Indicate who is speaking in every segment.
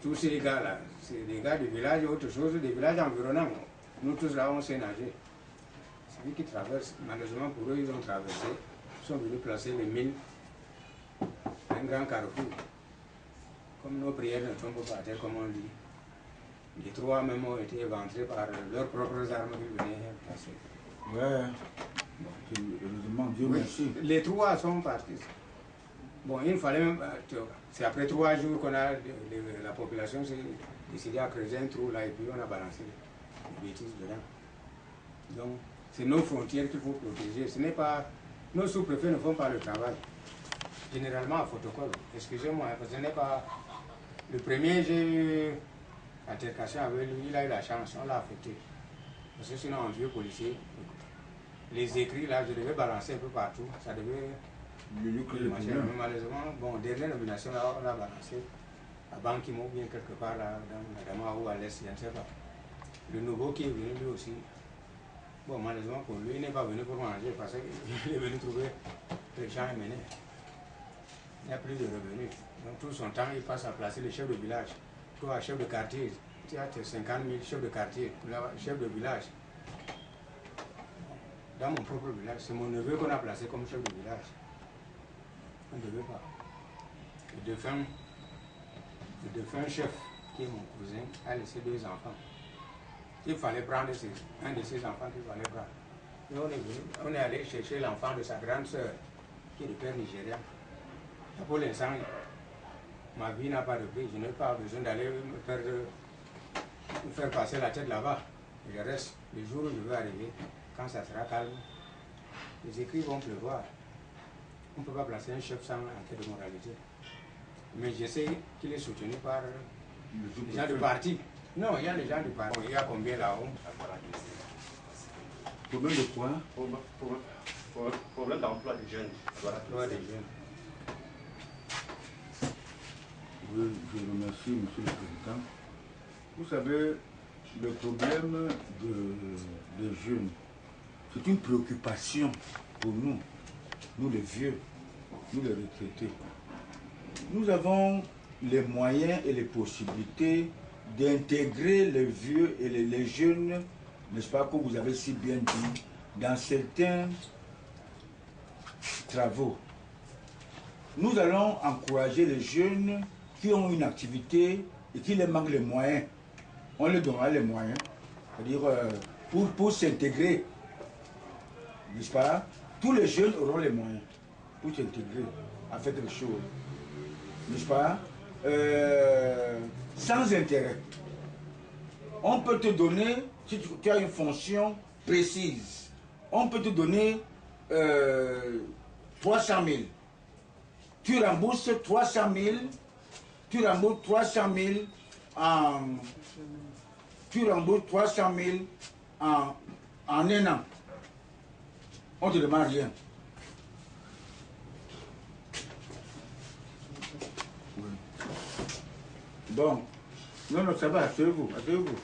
Speaker 1: tous ces gars-là, c'est des gars du village et autre chose, des villages environnants. Nous tous là, on sait nager. Celui qui traverse, malheureusement pour eux, ils ont traversé. Ils sont venus placer les mines à un grand carrefour. Comme nos prières ne tombent pas à terre, comme on dit. Les trois même ont été éventrés par leurs propres armes qu'ils venaient placer.
Speaker 2: Ouais. Heureusement, Dieu merci.
Speaker 1: Les trois sont partis. Bon, il fallait même. C'est après 3 jours qu'on a. La population s'est décidé à creuser un trou là et puis on a balancé les bêtises dedans. Donc, c'est nos frontières qu'il faut protéger. Ce n'est pas. Nos sous-préfets ne font pas le travail. Généralement à protocole. Excusez-moi, parce que ce n'est pas. Le premier, j'ai eu altercation avec lui, il a eu la chance, on l'a affecté. Parce que sinon, un vieux policier, les écrits là, je devais balancer un peu partout. Ça devait. Mais malheureusement, bon, dernière nomination là, on a balancé à Bankimo ou bien quelque part là, dans la Dama ou à l'Est, je ne sais pas. Le nouveau qui est venu lui aussi, bon, malheureusement pour lui, il n'est pas venu pour manger parce qu'il est venu trouver que les gens est mené. Il n'y a plus de revenus. Donc tout son temps, il passe à placer le chef de village. Toi, chef de quartier, tu as tes 50 000 chefs de quartier, chef de village. Dans mon propre village, c'est mon neveu qu'on a placé comme chef de village. On ne devait pas. Le défunt chef, qui est mon cousin, a laissé 2 enfants. Il fallait prendre un de ses enfants qu'il fallait prendre. Et on est allé chercher l'enfant de sa grande sœur, qui est de père nigérien. Et pour l'instant, ma vie n'a pas de prix. Je n'ai pas besoin d'aller me faire passer la tête là-bas. Je reste le jour où je veux arriver, quand ça sera calme. Les écrits vont pleuvoir. On ne peut pas placer un chef sans enquête de moralité. Mais je sais qu'il est soutenu par les gens du parti. Non, il y a les gens du parti. Il y a combien là-haut?
Speaker 2: Problème de quoi?
Speaker 3: Problème d'emploi des jeunes.
Speaker 1: L'emploi des jeunes.
Speaker 2: Oui, je remercie M. le Président. Vous savez, le problème des jeunes, c'est une préoccupation pour nous les vieux, nous les retraités. Nous avons les moyens et les possibilités d'intégrer les vieux et les jeunes, n'est-ce pas, comme vous avez si bien dit, dans certains travaux. Nous allons encourager les jeunes qui ont une activité et qui leur manquent les moyens. On leur donnera les moyens, c'est-à-dire pour s'intégrer, n'est-ce pas? Tous les jeunes auront les moyens pour s'intégrer à faire des choses, n'est-ce pas? Sans intérêt. On peut te donner, si tu as une fonction précise, on peut te donner 300 000. Tu rembourses 300 000, tu rembourses 300 000 en... Tu rembourses 300 000 en 1 an. On ne te demande rien. Oui. Bon. Non, non, ça va, asseyez-vous, asseyez-vous.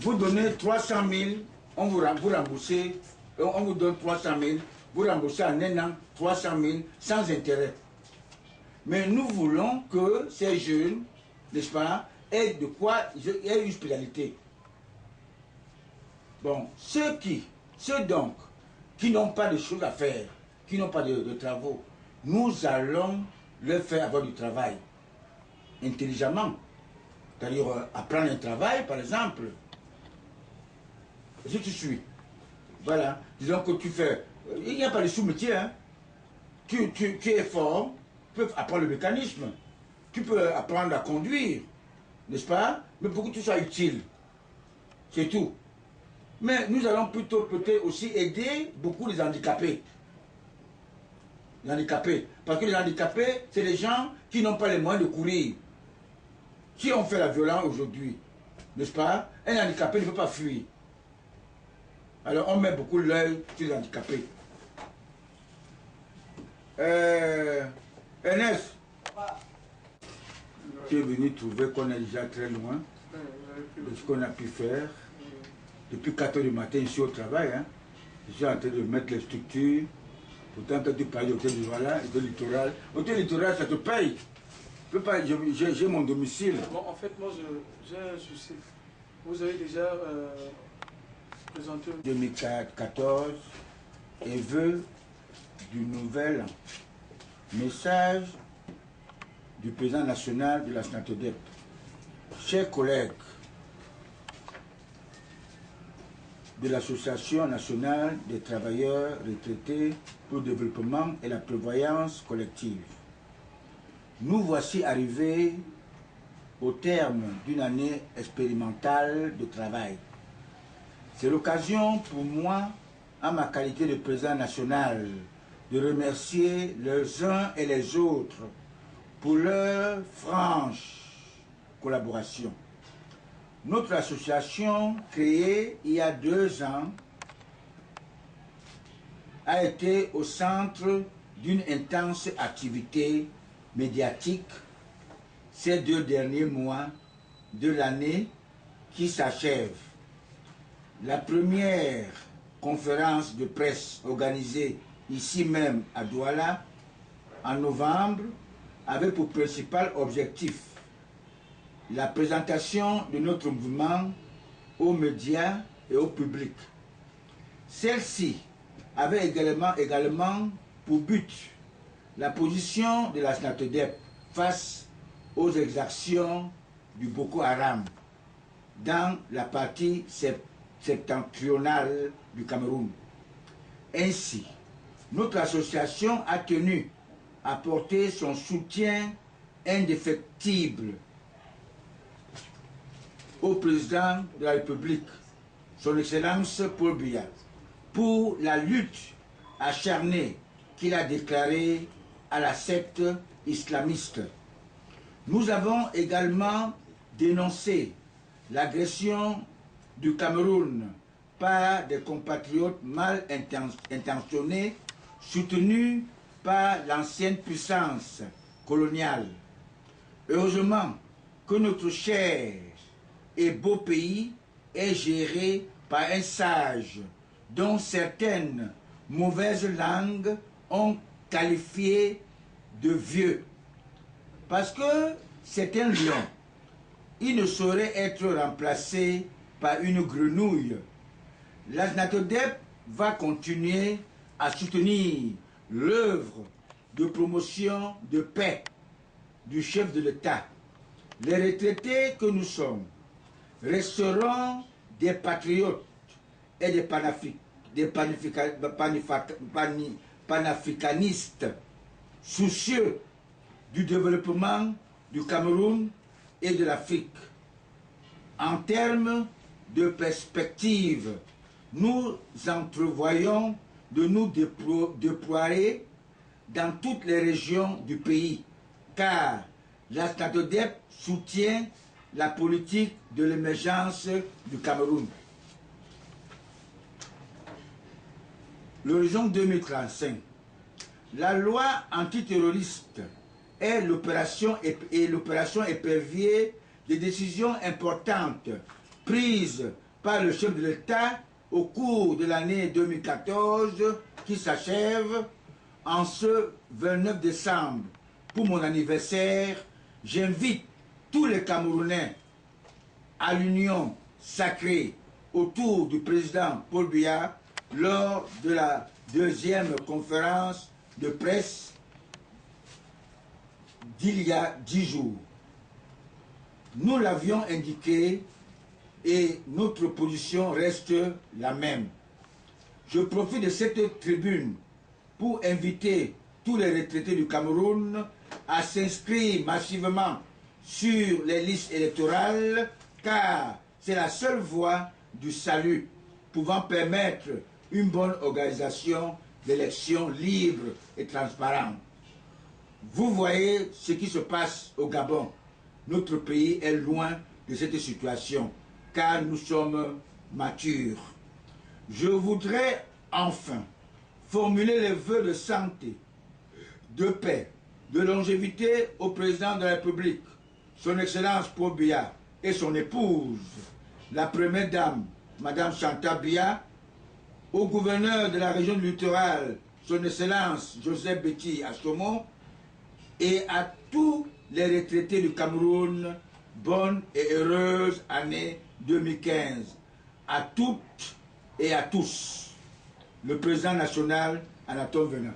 Speaker 2: Vous donnez 300 000, on vous rembourse, on vous donne 300 000, vous remboursez en 1 an 300 000 sans intérêt. Mais nous voulons que ces jeunes, n'est-ce pas, aient de quoi, aient une spécialité. Bon, ceux donc, qui n'ont pas de choses à faire, qui n'ont pas de travaux, nous allons leur faire avoir du travail, intelligemment. C'est-à-dire apprendre un travail, par exemple. Si tu suis, voilà, disons que tu fais, il n'y a pas de sous-métier, hein. Tu es fort, tu peux apprendre le mécanisme, tu peux apprendre à conduire, n'est-ce pas? Mais pour que tu sois utile, c'est tout. Mais nous allons plutôt peut-être aussi aider beaucoup les handicapés. Les handicapés. Parce que les handicapés, c'est les gens qui n'ont pas les moyens de courir. Si on fait la violence aujourd'hui, n'est-ce pas? Un handicapé ne peut pas fuir. Alors on met beaucoup l'œil sur les handicapés. Ernest, tu es venu trouver qu'on est déjà très loin de ce qu'on a pu faire. Depuis 4 h du matin, ici au travail, hein. Je suis en train de mettre les structures. Pourtant, quand tu parles d'hôtel du Voilà, hôtel littoral, ça te paye. peux pas, j'ai mon domicile.
Speaker 3: Bon, en fait, moi, j'ai un souci. Vous avez déjà présenté...
Speaker 2: 2014 et vœux du nouvel message du président national de la SNATODEP. Chers collègues de l'Association nationale des travailleurs retraités pour le développement et la prévoyance collective, nous voici arrivés au terme d'une année expérimentale de travail. C'est l'occasion pour moi, en ma qualité de président national, de remercier les uns et les autres pour leur franche collaboration. Notre association, créée il y a 2 ans, a été au centre d'une intense activité médiatique ces 2 derniers mois de l'année qui s'achève. La première conférence de presse organisée ici même à Douala en novembre avait pour principal objectif la présentation de notre mouvement aux médias et au public. Celle-ci avait également pour but la position de la SNATODEP face aux exactions du Boko Haram dans la partie septentrionale du Cameroun. Ainsi, notre association a tenu à porter son soutien indéfectible au président de la République, son Excellence Paul Biya, pour la lutte acharnée qu'il a déclarée à la secte islamiste. Nous avons également dénoncé l'agression du Cameroun par des compatriotes mal intentionnés soutenus par l'ancienne puissance coloniale. Heureusement que notre cher et beau pays est géré par un sage dont certaines mauvaises langues ont qualifié de vieux. Parce que c'est un lion, il ne saurait être remplacé par une grenouille. La SNATODEP va continuer à soutenir l'œuvre de promotion de paix du chef de l'État. Les retraités que nous sommes resteront des patriotes et des panafricanistes soucieux du développement du Cameroun et de l'Afrique. En termes de perspective, nous entrevoyons de nous déployer dans toutes les régions du pays, car la SNATODEP soutient la politique de l'émergence du Cameroun. L'horizon 2035. La loi antiterroriste est l'opération épervier des décisions importantes prises par le chef de l'État au cours de l'année 2014 qui s'achève en ce 29 décembre. Pour mon anniversaire, j'invite tous les Camerounais à l'union sacrée autour du président Paul Biya lors de la 2e conférence de presse d'il y a 10 jours. Nous l'avions indiqué et notre position reste la même. Je profite de cette tribune pour inviter tous les retraités du Cameroun à s'inscrire massivement sur les listes électorales, car c'est la seule voie du salut pouvant permettre une bonne organisation d'élections libres et transparentes. Vous voyez ce qui se passe au Gabon. Notre pays est loin de cette situation, car nous sommes matures. Je voudrais enfin formuler les vœux de santé, de paix, de longévité au président de la République, son Excellence Paul Biya, et son épouse, la première dame, Madame Chantal Biya, au gouverneur de la région du littoral, son Excellence Joseph Betty Asomo, et à tous les retraités du Cameroun, bonne et heureuse année 2015. À toutes et à tous. Le président national, Anatole Venant.